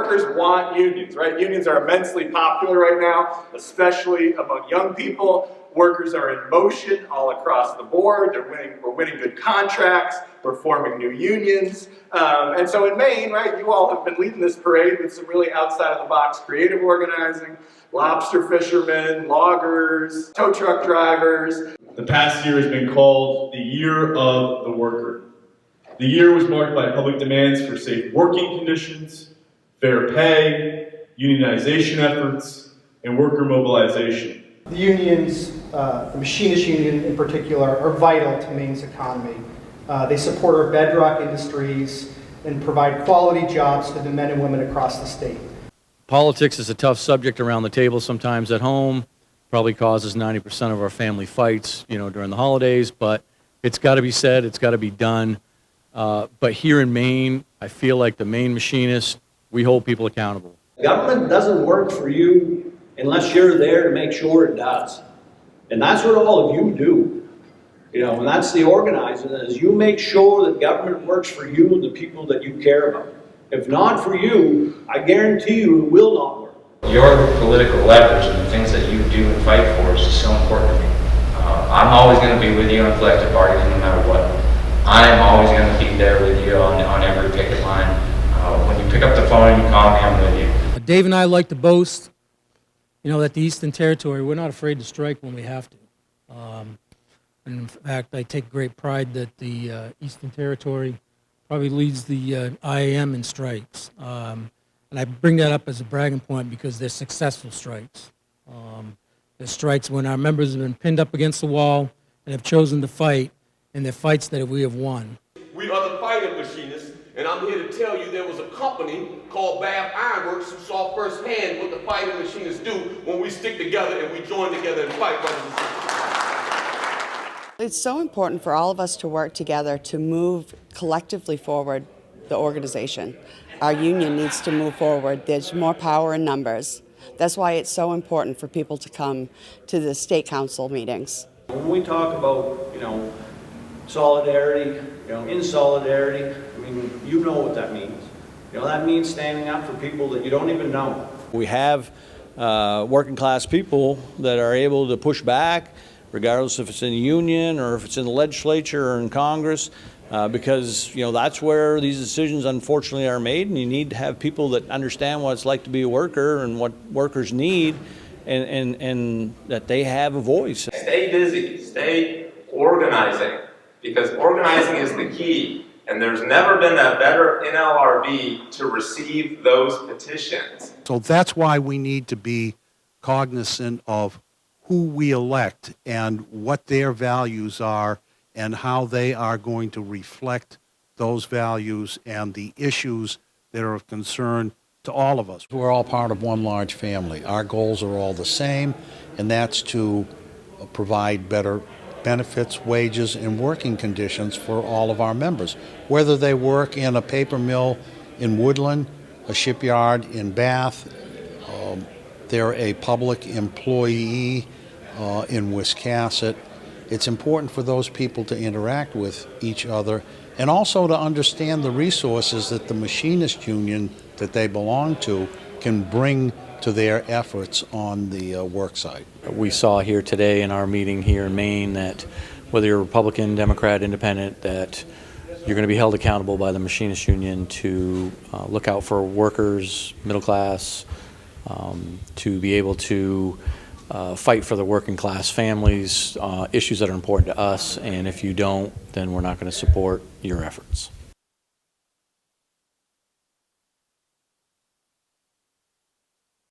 workers want unions, right? Unions are immensely popular right now, especially among young people. Workers are in motion all across the board. We're winning good contracts. We're forming new unions. And so in Maine, right, you all have been leading this parade with some really outside-of-the-box creative organizing. Lobster fishermen, loggers, tow truck drivers. The past year has been called the Year of the Worker. The year was marked by public demands for safe working conditions, fair pay, unionization efforts, and worker mobilization. The unions, the Machinist Union in particular, are vital to Maine's economy. They support our bedrock industries and provide quality jobs to the men and women across the state. Politics is a tough subject around the table sometimes at home. Probably causes 90% of our family fights, during the holidays, but it's got to be said, it's got to be done. But here in Maine, I feel like the Maine Machinists, we hold people accountable. Government doesn't work for you unless you're there to make sure it does. And that's what all of you do. And that's the organizing, is you make sure that government works for you and the people that you care about. If not for you, I guarantee you it will not work. Your political leverage and the things that you do and fight for is just so important to me. I'm always going to be with you on collective bargaining no matter what. I'm always going to be there with you on every picket line. When you pick up the phone and you call me, I'm with you. Dave and I like to boast, that the Eastern Territory, we're not afraid to strike when we have to. And in fact, I take great pride that the Eastern Territory probably leads the IAM in strikes. And I bring that up as a bragging point because they're successful strikes. They're strikes when our members have been pinned up against the wall and have chosen to fight, and they're fights that we have won. We are the fighting machinists, and I'm here to tell you there was a company called Bath Ironworks who saw firsthand what the fighting machinists do when we stick together and we join together and fight, brothers and sisters. It's so important for all of us to work together to move collectively forward the organization. Our union needs to move forward. There's more power in numbers. That's why it's so important for people to come to the state council meetings. When we talk about, solidarity, in solidarity, you know what that means. That means standing up for people that you don't even know. We have working class people that are able to push back, regardless if it's in the union or if it's in the legislature or in Congress, because that's where these decisions unfortunately are made, and you need to have people that understand what it's like to be a worker and what workers need, and that they have a voice. Stay busy, stay organizing, because organizing is the key, and there's never been a better NLRB to receive those petitions. So that's why we need to be cognizant of who we elect and what their values are and how they are going to reflect those values and the issues that are of concern to all of us. We're all part of one large family. Our goals are all the same, and that's to provide better benefits, wages, and working conditions for all of our members. Whether they work in a paper mill in Woodland, a shipyard in Bath, they're a public employee in Wiscasset. It's important for those people to interact with each other and also to understand the resources that the Machinist Union that they belong to can bring to their efforts on the work site. We saw here today in our meeting here in Maine that whether you're Republican, Democrat, Independent, that you're going to be held accountable by the Machinist Union to look out for workers, middle class, to be able to fight for the working class families, issues that are important to us, and if you don't, then we're not going to support your efforts.